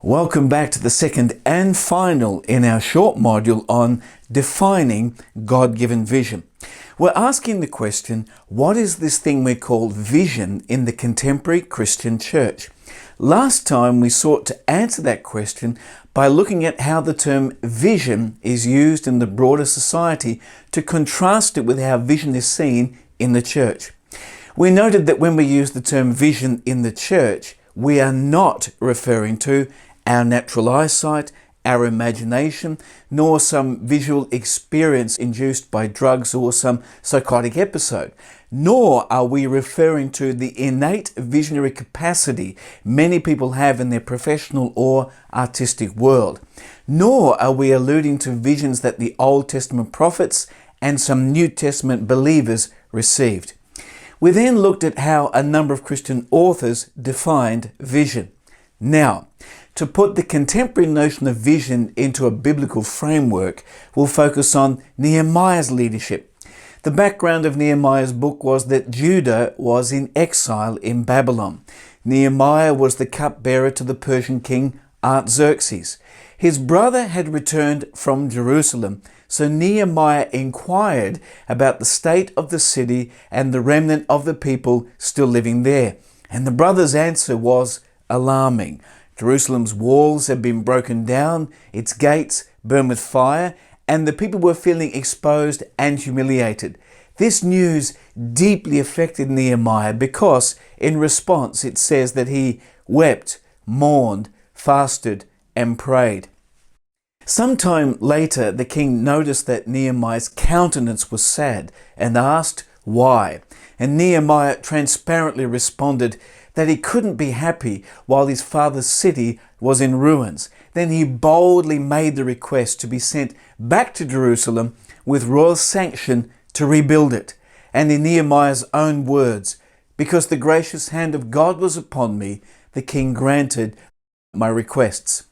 Welcome back to the second and final in our short module on defining God-given vision. We're asking the question, what is this thing we call vision in the contemporary Christian church? Last time we sought to answer that question by looking at how the term vision is used in the broader society to contrast it with how vision is seen in the church. We noted that when we use the term vision in the church, we are not referring to our natural eyesight, our imagination, nor some visual experience induced by drugs or some psychotic episode. Nor are we referring to the innate visionary capacity many people have in their professional or artistic world. Nor are we alluding to visions that the Old Testament prophets and some New Testament believers received. We then looked at how a number of Christian authors defined vision. Now, to put the contemporary notion of vision into a biblical framework, we'll focus on Nehemiah's leadership. The background of Nehemiah's book was that Judah was in exile in Babylon. Nehemiah was the cupbearer to the Persian king Artaxerxes. His brother had returned from Jerusalem, so Nehemiah inquired about the state of the city and the remnant of the people still living there. And the brother's answer was alarming. Jerusalem's walls had been broken down, its gates burned with fire, and the people were feeling exposed and humiliated. This news deeply affected Nehemiah because, in response, it says that he wept, mourned, fasted, and prayed. Sometime later, the king noticed that Nehemiah's countenance was sad and asked why. And Nehemiah transparently responded that he couldn't be happy while his father's city was in ruins. Then he boldly made the request to be sent back to Jerusalem with royal sanction to rebuild it. And in Nehemiah's own words, "Because the gracious hand of God was upon me, the king granted my requests."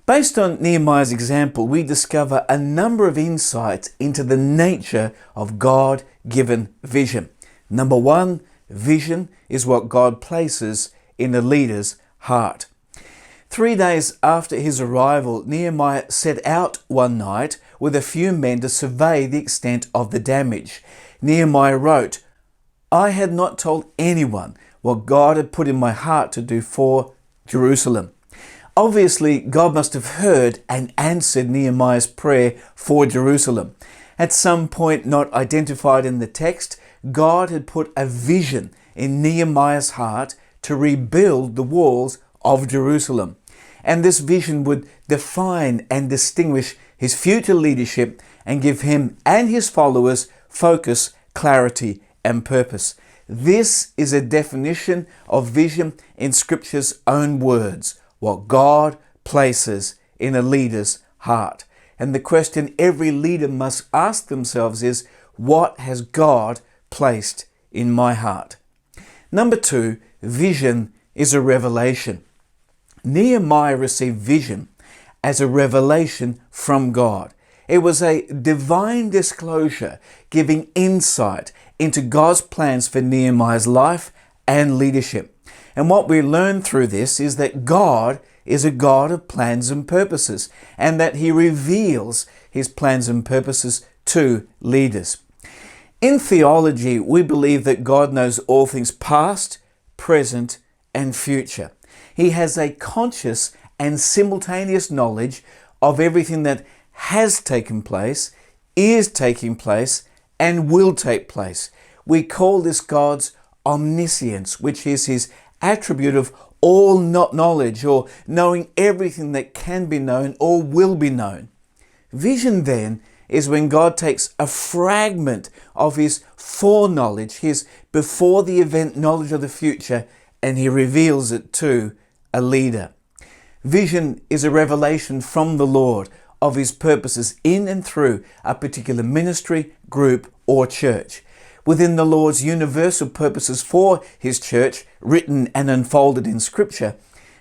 Based on Nehemiah's example, we discover a number of insights into the nature of God-given vision. Number one, vision is what God places in a leader's heart. 3 days after his arrival, Nehemiah set out one night with a few men to survey the extent of the damage. Nehemiah wrote, "I had not told anyone what God had put in my heart to do for Jerusalem." Obviously, God must have heard and answered Nehemiah's prayer for Jerusalem. At some point not identified in the text, God had put a vision in Nehemiah's heart to rebuild the walls of Jerusalem. And this vision would define and distinguish his future leadership and give him and his followers focus, clarity, and purpose. This is a definition of vision in Scripture's own words, what God places in a leader's heart. And the question every leader must ask themselves is, what has God placed in my heart? Number two, vision is a revelation. Nehemiah received vision as a revelation from God. It was a divine disclosure giving insight into God's plans for Nehemiah's life and leadership. And what we learn through this is that God is a God of plans and purposes, and that He reveals His plans and purposes to leaders. In theology, we believe that God knows all things past, present, and future. He has a conscious and simultaneous knowledge of everything that has taken place, is taking place, and will take place. We call this God's omniscience, which is His attribute of all knowledge, or knowing everything that can be known or will be known. Vision then is when God takes a fragment of His foreknowledge, His before the event knowledge of the future, and He reveals it to a leader. Vision is a revelation from the Lord of His purposes in and through a particular ministry, group, or church. Within the Lord's universal purposes for His church, written and unfolded in Scripture,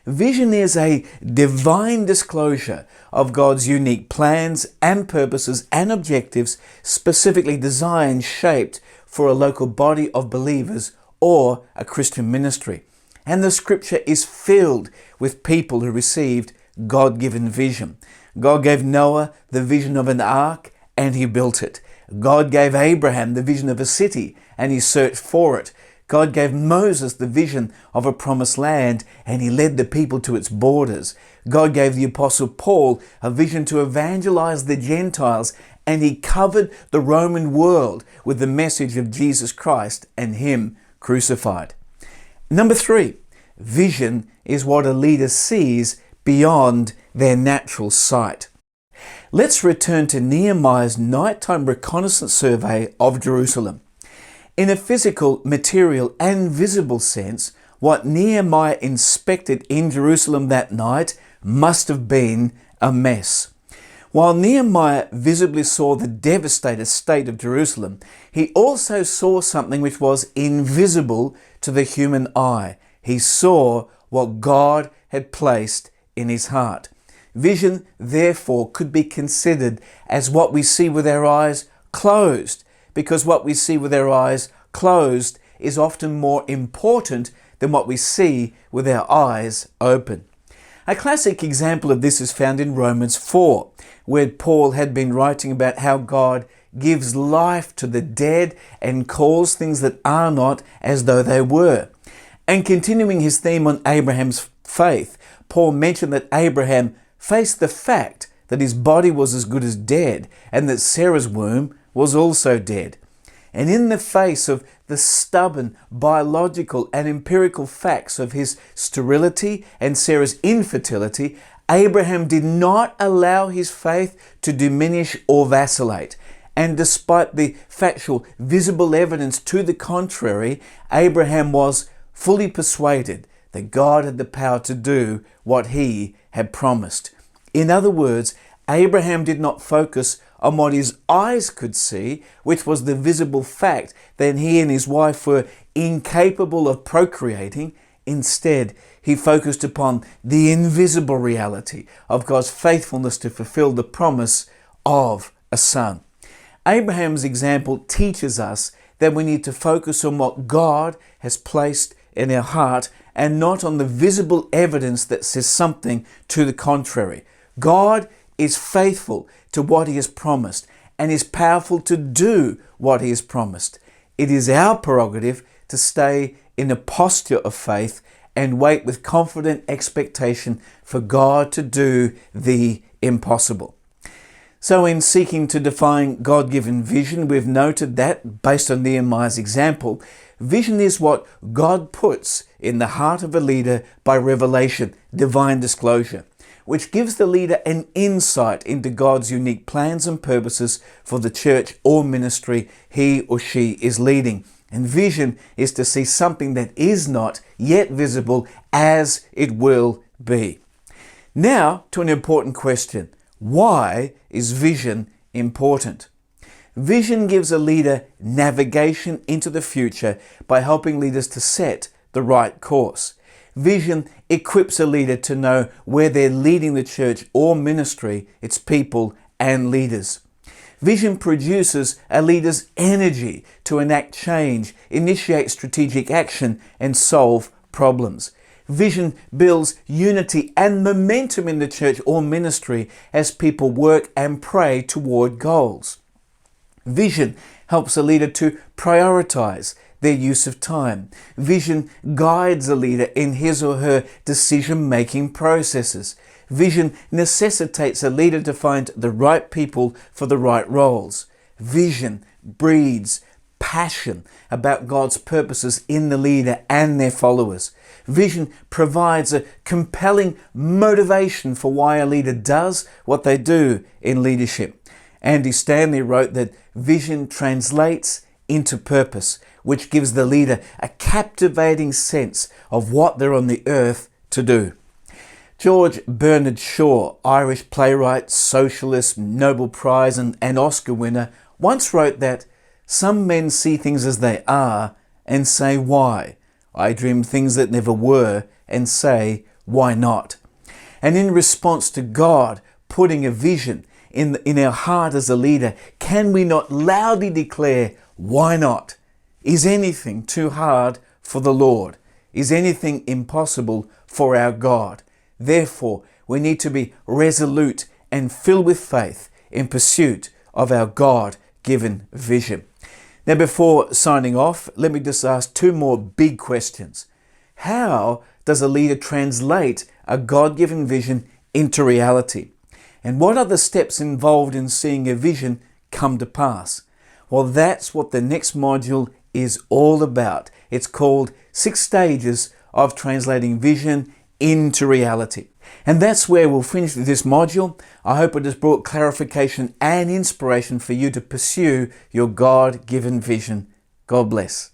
vision is a divine disclosure of God's unique plans and purposes and objectives specifically designed, shaped for a local body of believers or a Christian ministry. And the scripture is filled with people who received God-given vision. God gave Noah the vision of an ark, and he built it. God gave Abraham the vision of a city, and he searched for it. God gave Moses the vision of a promised land, and he led the people to its borders. God gave the Apostle Paul a vision to evangelize the Gentiles, and he covered the Roman world with the message of Jesus Christ and him crucified. Number 3, vision is what a leader sees beyond their natural sight. Let's return to Nehemiah's nighttime reconnaissance survey of Jerusalem. In a physical, material, and visible sense, what Nehemiah inspected in Jerusalem that night must have been a mess. While Nehemiah visibly saw the devastated state of Jerusalem, he also saw something which was invisible to the human eye. He saw what God had placed in his heart. Vision, therefore, could be considered as what we see with our eyes closed, because what we see with our eyes closed is often more important than what we see with our eyes open. A classic example of this is found in Romans 4, where Paul had been writing about how God gives life to the dead and calls things that are not as though they were. And continuing his theme on Abraham's faith, Paul mentioned that Abraham faced the fact that his body was as good as dead and that Sarah's womb was also dead. And in the face of the stubborn biological and empirical facts of his sterility and Sarah's infertility, Abraham did not allow his faith to diminish or vacillate. And despite the factual, visible evidence to the contrary, Abraham was fully persuaded that God had the power to do what he had promised. In other words, Abraham did not focus on what his eyes could see, which was the visible fact that he and his wife were incapable of procreating. Instead, he focused upon the invisible reality of God's faithfulness to fulfill the promise of a son. Abraham's example teaches us that we need to focus on what God has placed in our heart and not on the visible evidence that says something to the contrary. God is faithful to what he has promised and is powerful to do what he has promised. It is our prerogative to stay in a posture of faith and wait with confident expectation for God to do the impossible. So in seeking to define God-given vision, we've noted that, based on Nehemiah's example, vision is what God puts in the heart of a leader by revelation, divine disclosure, which gives the leader an insight into God's unique plans and purposes for the church or ministry he or she is leading. And vision is to see something that is not yet visible as it will be. Now to an important question. Why is vision important? Vision gives a leader navigation into the future by helping leaders to set the right course. Vision equips a leader to know where they're leading the church or ministry, its people and leaders. Vision produces a leader's energy to enact change, initiate strategic action, and solve problems. Vision builds unity and momentum in the church or ministry as people work and pray toward goals. Vision helps a leader to prioritize their use of time. Vision guides a leader in his or her decision-making processes. Vision necessitates a leader to find the right people for the right roles. Vision breeds passion about God's purposes in the leader and their followers. Vision provides a compelling motivation for why a leader does what they do in leadership. Andy Stanley wrote that vision translates into purpose, which gives the leader a captivating sense of what they're on the earth to do. George Bernard Shaw, Irish playwright, socialist, Nobel Prize and Oscar winner, once wrote that some men see things as they are and say, why? I dream things that never were and say, why not? And in response to God putting a vision in our heart as a leader, can we not loudly declare, why not? Is anything too hard for the Lord? is anything impossible for our God. Therefore, we need to be resolute and filled with faith in pursuit of our God-given vision. Now, before signing off, let me just ask two more big questions. How does a leader translate a God-given vision into reality? And what are the steps involved in seeing a vision come to pass? Well, that's what the next module is all about. It's called 6 Stages of Translating Vision into Reality. And that's where we'll finish this module. I hope it has brought clarification and inspiration for you to pursue your God-given vision. God bless.